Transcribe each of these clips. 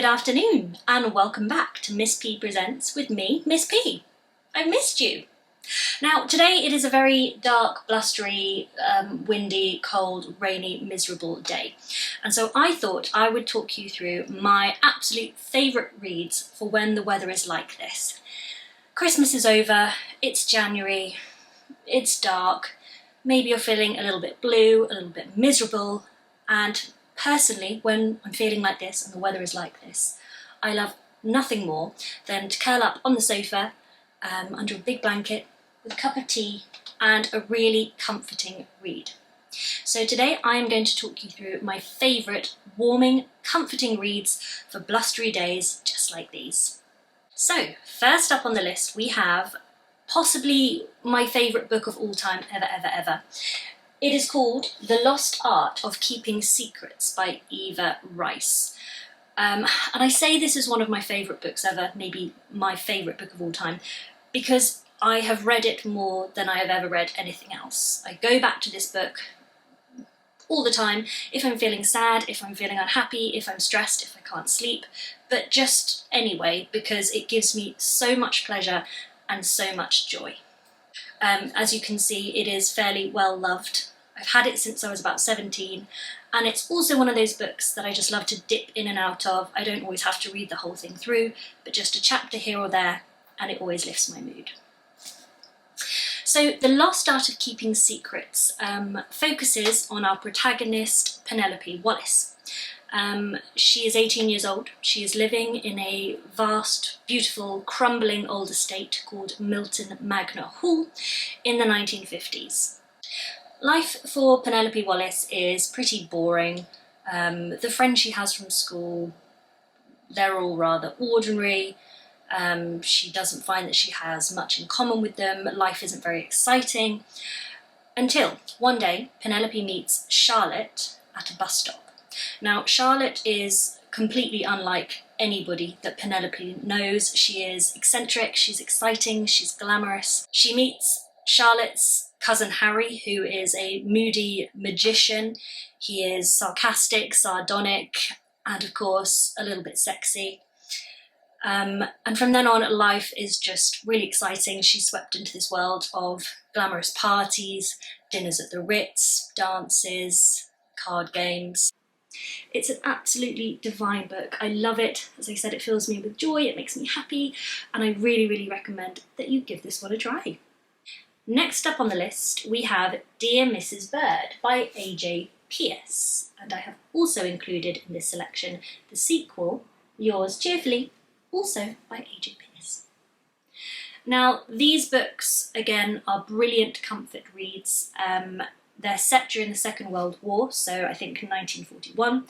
Good afternoon and welcome back to Miss P Presents with me, Miss P. I've missed you. Now today it is a very dark, blustery, windy, cold, rainy, miserable day, and so I thought I would talk you through my absolute favourite reads for when the weather is like this. Christmas is over, it's January, it's dark, maybe you're feeling a little bit blue, a little bit miserable, and personally, when I'm feeling like this and the weather is like this, I love nothing more than to curl up on the sofa under a big blanket with a cup of tea and a really comforting read. So today I am going to talk you through my favourite warming, comforting reads for blustery days just like these. So first up on the list we have possibly my favourite book of all time ever. It is called The Lost Art of Keeping Secrets by Eva Rice. And I say this is one of my favourite books ever, maybe my favourite book of all time, because I have read it more than I have ever read anything else. I go back to this book all the time, if I'm feeling sad, if I'm feeling unhappy, if I'm stressed, if I can't sleep, but just anyway, because it gives me so much pleasure and so much joy. As you can see, it is fairly well loved. I've had it since I was about 17, and it's also one of those books that I just love to dip in and out of. I don't always have to read the whole thing through, but just a chapter here or there, and it always lifts my mood. So The Lost Art of Keeping Secrets focuses on our protagonist, Penelope Wallis. She is 18 years old. She is living in a vast, beautiful, crumbling old estate called Milton Magna Hall in the 1950s. Life for Penelope Wallis is pretty boring. The friends she has from school, they're all rather ordinary. She doesn't find that she has much in common with them. Life isn't very exciting. Until one day, Penelope meets Charlotte at a bus stop. Now, Charlotte is completely unlike anybody that Penelope knows. She is eccentric, she's exciting, she's glamorous. She meets Charlotte's cousin Harry, who is a moody magician. He is sarcastic, sardonic, and of course a little bit sexy. And from then on, life is just really exciting. She's swept into this world of glamorous parties, dinners at the Ritz, dances, card games. It's an absolutely divine book. I love it. As I said, it fills me with joy, it makes me happy, and I really recommend that you give this one a try. Next up on the list, we have Dear Mrs. Bird by A.J. Pierce, and I have also included in this selection the sequel, Yours Cheerfully, also by A.J. Pierce. Now, these books, again, are brilliant comfort reads. They're set during the Second World War, so I think 1941,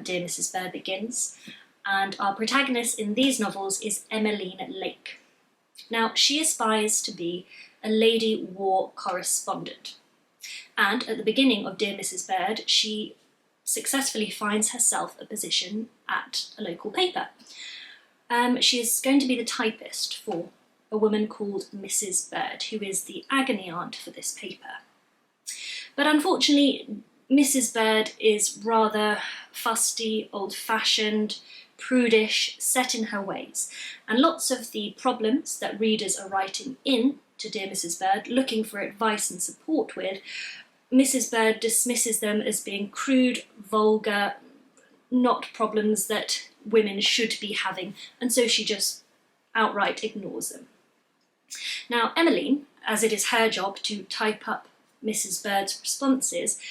Dear Mrs. Bird begins, and our protagonist in these novels is Emmeline Lake. Now, she aspires to be a lady war correspondent, and at the beginning of Dear Mrs. Bird, she successfully finds herself a position at a local paper. She is going to be the typist for a woman called Mrs. Bird, who is the agony aunt for this paper. But unfortunately, Mrs. Bird is rather fusty, old-fashioned, prudish, set in her ways, and lots of the problems that readers are writing in to Dear Mrs. Bird, looking for advice and support with, Mrs. Bird dismisses them as being crude, vulgar, not problems that women should be having, and so she just outright ignores them. Now, Emmeline, as it is her job to type up Mrs. Bird's responses,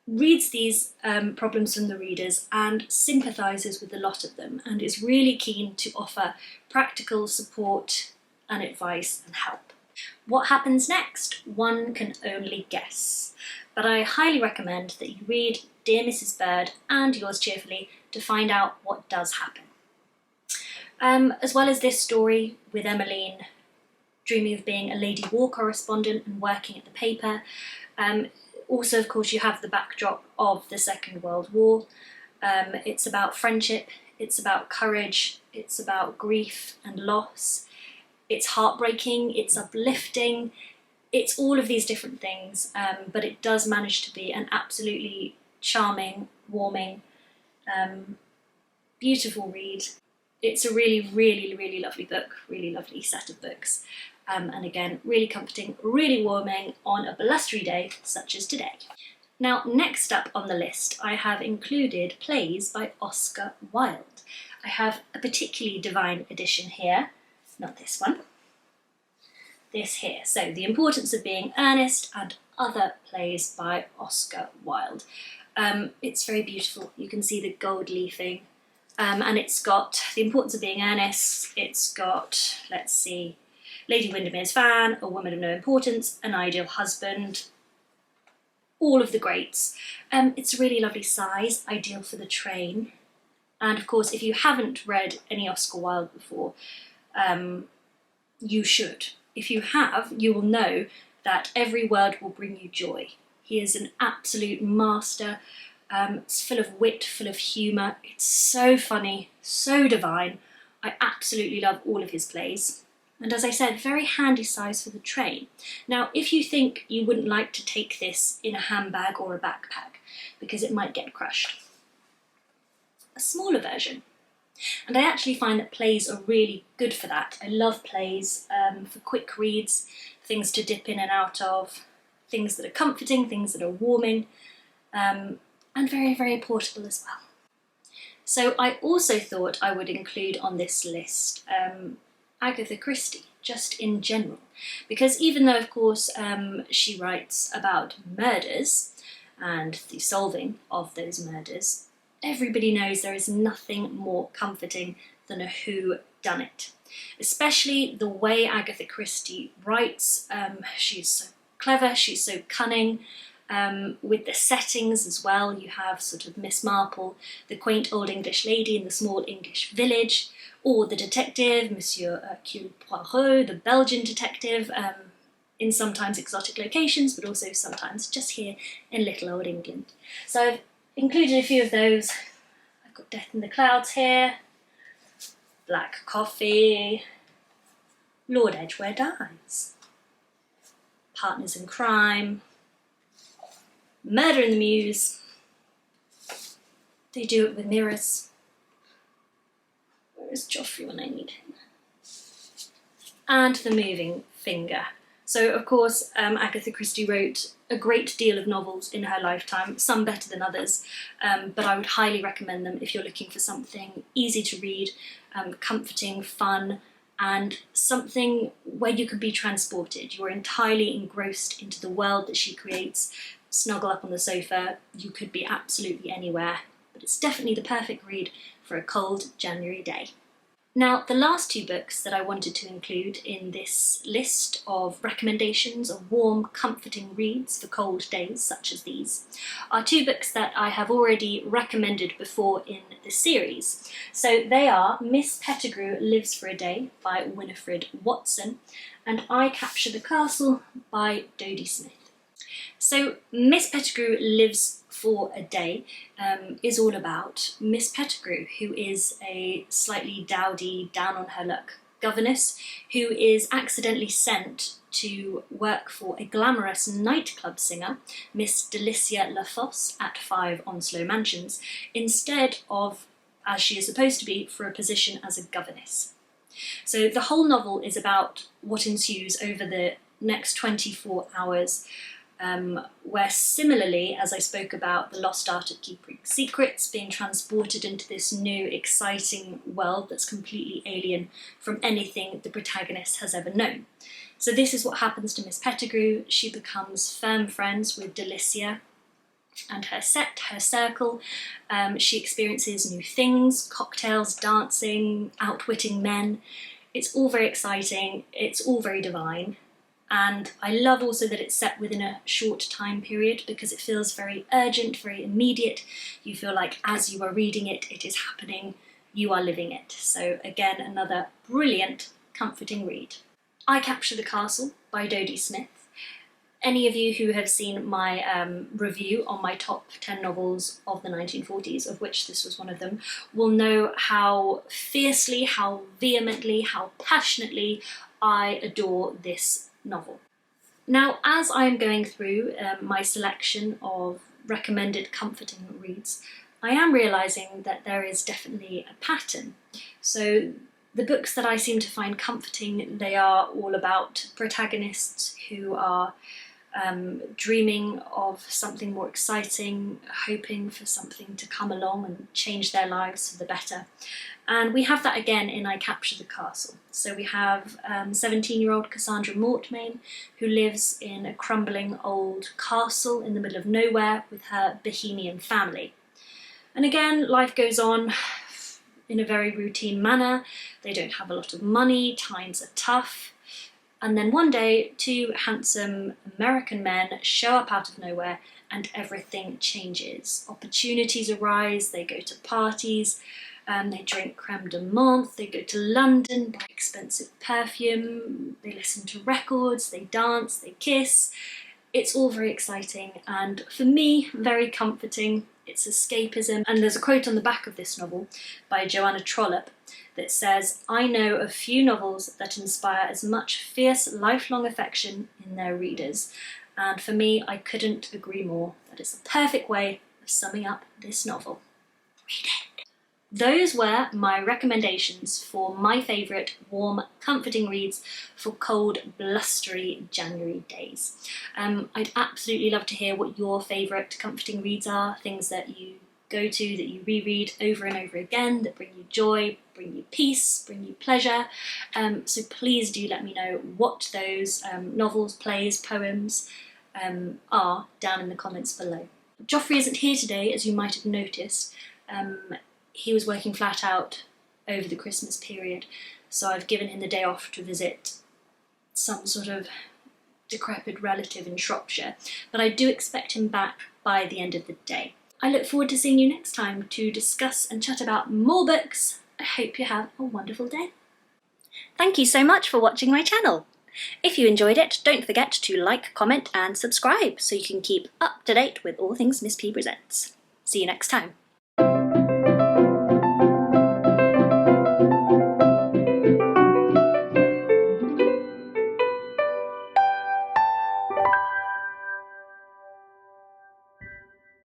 reads these problems from the readers and sympathises with a lot of them, and is really keen to offer practical support and advice and help. What happens next? One can only guess, but I highly recommend that you read Dear Mrs. Bird and Yours Cheerfully to find out what does happen. As well as this story with Emmeline dreaming of being a lady war correspondent and working at the paper, also, of course, you have the backdrop of the Second World War. It's about friendship, it's about courage, it's about grief and loss. It's heartbreaking, it's uplifting, it's all of these different things, but it does manage to be an absolutely charming, warming, Beautiful read. It's a really, really, really lovely book, really lovely set of books. And again, really comforting, really warming on a blustery day such as today. Now, next up on the list, I have included plays by Oscar Wilde. I have a particularly divine edition here, not this one, this here. So, The Importance of Being Earnest and other plays by Oscar Wilde. It's very beautiful. You can see the gold leafing. And it's got The Importance of Being Earnest, it's got, let's see, Lady Windermere's Fan, A Woman of No Importance, An Ideal Husband, all of the greats. It's a really lovely size, ideal for the train. And of course, if you haven't read any Oscar Wilde before, you should. If you have, you will know that every word will bring you joy. He is an absolute master. It's full of wit, full of humour. It's so funny, so divine. I absolutely love all of his plays. And as I said, very handy size for the train. Now, if you think you wouldn't like to take this in a handbag or a backpack, because it might get crushed, a smaller version. And I actually find that plays are really good for that. I love plays for quick reads, things to dip in and out of, things that are comforting, things that are warming, and very, very portable as well. So I also thought I would include on this list Agatha Christie, just in general, because even though, of course, she writes about murders and the solving of those murders, everybody knows there is nothing more comforting than a whodunit. Especially the way Agatha Christie writes. She's so clever, she's so cunning, with the settings as well. You have sort of Miss Marple, the quaint old English lady in the small English village, or the detective, Monsieur Hercule Poirot, the Belgian detective, in sometimes exotic locations, but also sometimes just here in little old England. So I've included a few of those. I've got Death in the Clouds here, Black Coffee, Lord Edgware Dies, Partners in Crime, Murder in the Mews, They Do It With Mirrors. Where is Joffrey when I need him? And The Moving Finger. So, of course, Agatha Christie wrote a great deal of novels in her lifetime, some better than others, but I would highly recommend them if you're looking for something easy to read, comforting, fun, and something where you could be transported. You're entirely engrossed into the world that she creates. Snuggle up on the sofa, you could be absolutely anywhere, but it's definitely the perfect read for a cold January day. Now, the last two books that I wanted to include in this list of recommendations of warm, comforting reads for cold days such as these are two books that I have already recommended before in the series. So they are Miss Pettigrew Lives for a Day by Winifred Watson and I Capture the Castle by Dodie Smith. So Miss Pettigrew Lives for a Day is all about Miss Pettigrew, who is a slightly dowdy, down-on-her-luck governess who is accidentally sent to work for a glamorous nightclub singer, Miss Delicia Lafosse, at 5 Onslow Mansions, instead of, as she is supposed to be, for a position as a governess. So the whole novel is about what ensues over the next 24 hours, where similarly, as I spoke about the lost art of keeping secrets, being transported into this new exciting world that's completely alien from anything the protagonist has ever known. So this is what happens to Miss Pettigrew. She becomes firm friends with Delicia and her set, her circle. She experiences new things, cocktails, dancing, outwitting men. It's all very exciting, it's all very divine. And I love also that it's set within a short time period because it feels very urgent, very immediate. You feel like as you are reading it, it is happening, you are living it. So again, another brilliant, comforting read. I Capture the Castle by Dodie Smith. Any of you who have seen my review on my top 10 novels of the 1940s, of which this was one of them, will know how fiercely, how vehemently, how passionately I adore this novel. Now, as I'm going through my selection of recommended comforting reads I am realising that there is definitely a pattern. So the books that I seem to find comforting, they are all about protagonists who are dreaming of something more exciting, hoping for something to come along and change their lives for the better. And we have that again in I Capture the Castle. So we have 17-year-old Cassandra Mortmain, who lives in a crumbling old castle in the middle of nowhere with her Bohemian family. And again, life goes on in a very routine manner. They don't have a lot of money, times are tough. And then one day, two handsome American men show up out of nowhere and everything changes. Opportunities arise, they go to parties, they drink creme de menthe, they go to London, buy expensive perfume, they listen to records, they dance, they kiss. It's all very exciting and, for me, very comforting. It's escapism. And there's a quote on the back of this novel by Joanna Trollope that says, "I know of few novels that inspire as much fierce, lifelong affection in their readers." And for me, I couldn't agree more. That is the perfect way of summing up this novel. Read it. Those were my recommendations for my favourite warm, comforting reads for cold, blustery January days. I'd absolutely love to hear what your favourite comforting reads are, things that you go to, that you reread over and over again, that bring you joy, bring you peace, bring you pleasure. So please do let me know what those novels, plays, poems are down in the comments below. Joffrey isn't here today, as you might have noticed. He was working flat out over the Christmas period, so I've given him the day off to visit some sort of decrepit relative in Shropshire, but I do expect him back by the end of the day. I look forward to seeing you next time to discuss and chat about more books. I hope you have a wonderful day. Thank you so much for watching my channel. If you enjoyed it, don't forget to like, comment and subscribe so you can keep up to date with all things Miss P Presents. See you next time.